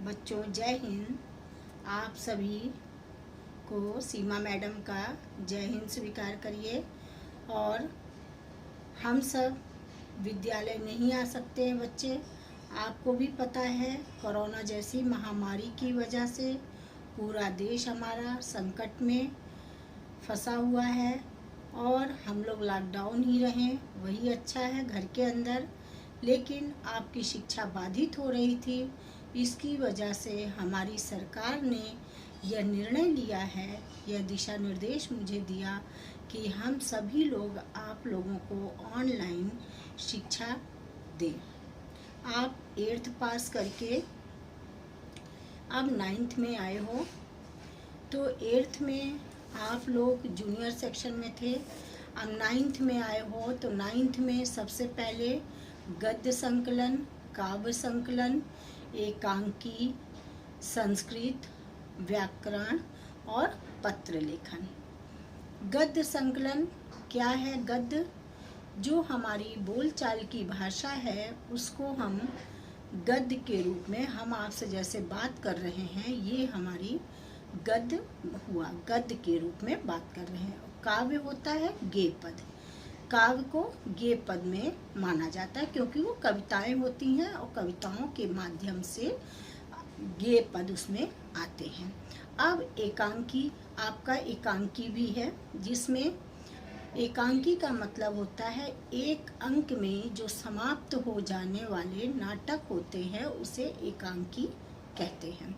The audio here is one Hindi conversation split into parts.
बच्चों जय हिंद। आप सभी को सीमा मैडम का जय हिंद स्वीकार करिए। और हम सब विद्यालय नहीं आ सकते हैं बच्चे, आपको भी पता है कोरोना जैसी महामारी की वजह से पूरा देश हमारा संकट में फंसा हुआ है और हम लोग लॉकडाउन ही रहें वही अच्छा है घर के अंदर। लेकिन आपकी शिक्षा बाधित हो रही थी, इसकी वजह से हमारी सरकार ने यह निर्णय लिया है, यह दिशा निर्देश मुझे दिया कि हम सभी लोग आप लोगों को ऑनलाइन शिक्षा दें। आप 8th पास करके अब 9th में आए हो, तो 8th में आप लोग जूनियर सेक्शन में थे, अब 9th में आए हो तो 9th में सबसे पहले गद्य संकलन, काव्य संकलन, एकांकी, संस्कृत, व्याकरण और पत्र लेखन। गद्य संकलन क्या है? गद्य जो हमारी बोलचाल की भाषा है उसको हम गद्य के रूप में, हम आपसे जैसे बात कर रहे हैं ये हमारी गद्य हुआ, गद्य के रूप में बात कर रहे हैं। काव्य होता है गेय पद, काव्य को गेय पद में माना जाता है क्योंकि वो कविताएं होती हैं और कविताओं के माध्यम से गेय पद उसमें आते हैं। अब एकांकी, आपका एकांकी भी है जिसमें एकांकी का मतलब होता है एक अंक में जो समाप्त हो जाने वाले नाटक होते हैं उसे एकांकी कहते हैं।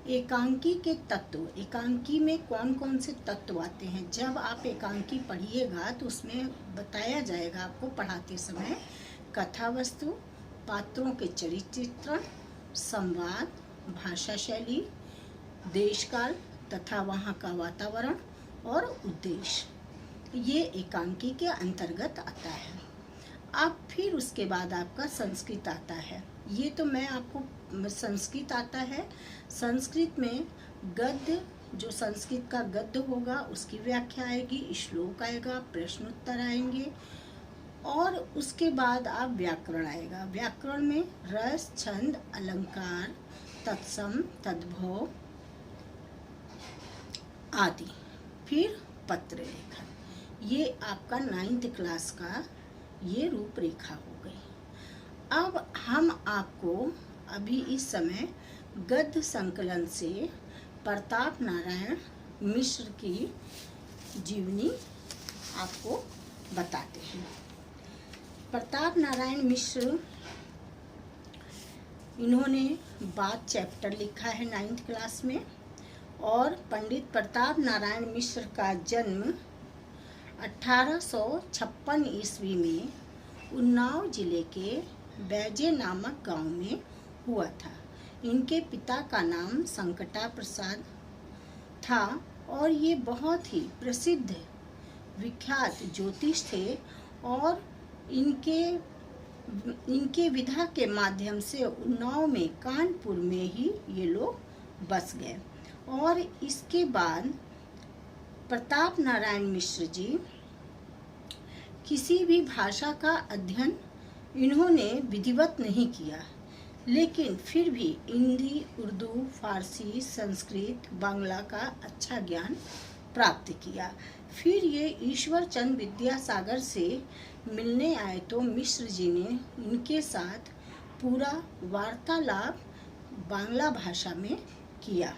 एकांकी के तत्व, एकांकी में कौन कौन से तत्व आते हैं जब आप एकांकी पढ़िएगा तो उसमें बताया जाएगा आपको पढ़ाते समय। कथा वस्तु, पात्रों के चरित्र चित्रण, संवाद, भाषा शैली, देश काल तथा वहाँ का वातावरण और उद्देश्य, ये एकांकी के अंतर्गत आता है। अब फिर उसके बाद आपका संस्कृत आता है। ये तो मैं आपको संस्कृत आता है। संस्कृत में गद्य, जो संस्कृत का गद्य होगा उसकी व्याख्या आएगी, श्लोक आएगा, प्रश्न उत्तर आएंगे और उसके बाद आप व्याकरण आएगा। व्याकरण में रस, छंद, अलंकार, तत्सम, तद्भव आदि। फिर पत्र लेखन, ये आपका 9th क्लास का ये रूपरेखा हो गई। अब हम आपको अभी इस समय गद्य संकलन से प्रताप नारायण मिश्र की जीवनी आपको बताते हैं। प्रताप नारायण मिश्र, इन्होंने बात चैप्टर लिखा है 9th क्लास में। और पंडित प्रताप नारायण मिश्र का जन्म 1856 ईस्वी में उन्नाव जिले के बैजे नामक गांव में हुआ था। इनके पिता का नाम संकटा प्रसाद था और ये बहुत ही प्रसिद्ध विख्यात ज्योतिष थे और इनके विधा के माध्यम से उन्नाव में, कानपुर में ही ये लोग बस गए। और इसके बाद प्रताप नारायण मिश्र जी किसी भी भाषा का अध्ययन इन्होंने विधिवत नहीं किया, लेकिन फिर भी हिंदी, उर्दू, फारसी, संस्कृत, बांग्ला का अच्छा ज्ञान प्राप्त किया। फिर ये ईश्वर चंद विद्यासागर से मिलने आए तो मिश्र जी ने इनके साथ पूरा वार्तालाप बांग्ला भाषा में किया।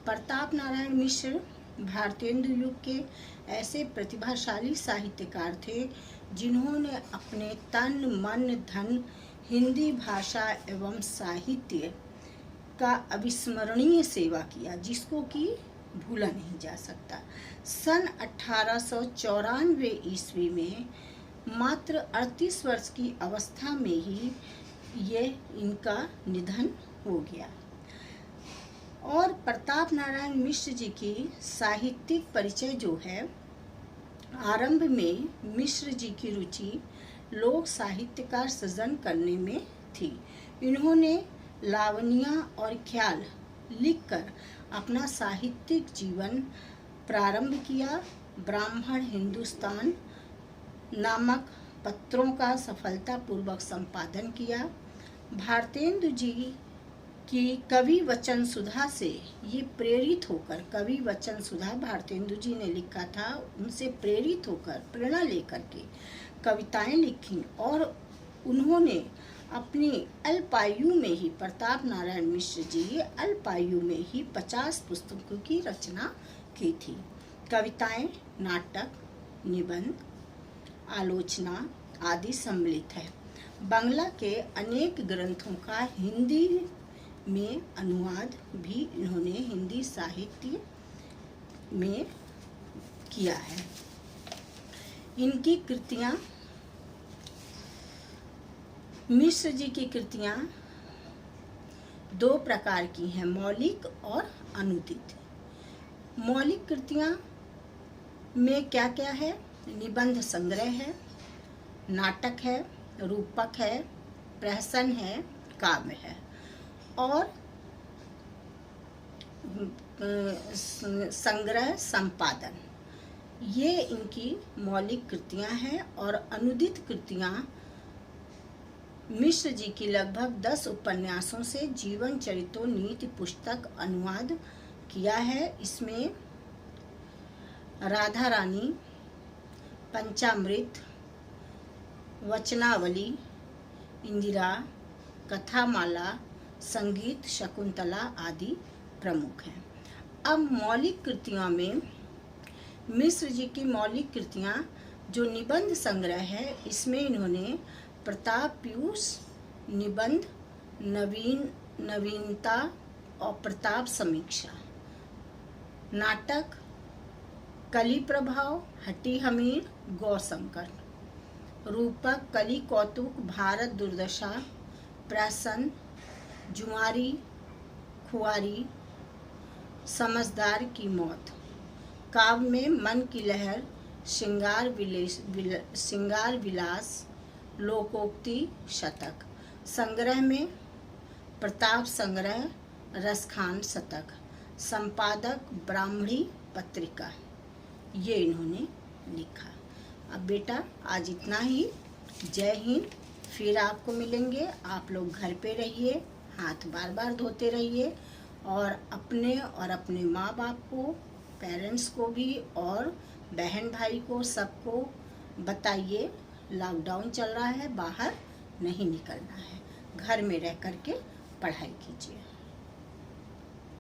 प्रताप नारायण मिश्र भारतेंदु युग के ऐसे प्रतिभाशाली साहित्यकार थे जिन्होंने अपने तन, मन, धन हिंदी भाषा एवं साहित्य का अविस्मरणीय सेवा किया, जिसको कि भूला नहीं जा सकता। सन 1894 ईस्वी में मात्र 38 वर्ष की अवस्था में ही ये इनका निधन हो गया। और प्रताप नारायण मिश्र जी की साहित्यिक परिचय जो है, आरंभ में मिश्र जी की रुचि लोक साहित्य का सृजन करने में थी। इन्होंने लावनिया और ख्याल लिखकर अपना साहित्यिक जीवन प्रारंभ किया। ब्राह्मण हिंदुस्तान नामक पत्रों का सफलतापूर्वक संपादन किया। भारतेंदु जी कि कवि वचन सुधा से ये प्रेरित होकर, कवि वचन सुधा भारतेंदु जी ने लिखा था, उनसे प्रेरित होकर, प्रेरणा लेकर के कविताएं लिखी और उन्होंने अपनी अल्पायु में ही, प्रताप नारायण मिश्र जी अल्पायु में ही 50 पुस्तकों की रचना की थी। कविताएं, नाटक, निबंध, आलोचना आदि सम्मिलित है। बांग्ला के अनेक ग्रंथों का हिंदी में अनुवाद भी इन्होंने हिंदी साहित्य में किया है। इनकी कृतियाँ, मिश्र जी की कृतियाँ 2 प्रकार की हैं, मौलिक और अनुदित। मौलिक कृतियाँ में क्या क्या है? निबंध संग्रह है, नाटक है, रूपक है, प्रहसन है, काव्य है और संग्रह संपादन, ये इनकी मौलिक कृतियाँ हैं। और अनुदित कृतियाँ मिश्र जी की लगभग 10 उपन्यासों से जीवन चरितों नीति पुस्तक अनुवाद किया है। इसमें राधा रानी, पंचामृत, वचनावली, इंदिरा, कथामाला, संगीत शकुंतला आदि प्रमुख हैं। अब मौलिक कृतियों में मिश्र जी की मौलिक कृतियाँ जो निबंध संग्रह है, इसमें इन्होंने प्रताप पीयूष निबंध, नवीनता और प्रताप समीक्षा, नाटक कली प्रभाव, हट्टी हमीर, गौशंकर, रूपक कली कौतुक, भारत दुर्दशा, प्रहसन जुआरी खुआरी, समझदार की मौत, काव्य में मन की लहर, श्रृंगार विलास, लोकोक्ति, शतक, संग्रह में प्रताप संग्रह, रसखान शतक, संपादक ब्राह्मणी पत्रिका, ये इन्होंने लिखा। अब बेटा आज इतना ही। जय हिंद। फिर आपको मिलेंगे। आप लोग घर पे रहिए, हाथ बार बार धोते रहिए और अपने माँ बाप को, पेरेंट्स को भी और बहन भाई को, सबको बताइए लॉकडाउन चल रहा है, बाहर नहीं निकलना है, घर में रह कर के पढ़ाई कीजिए।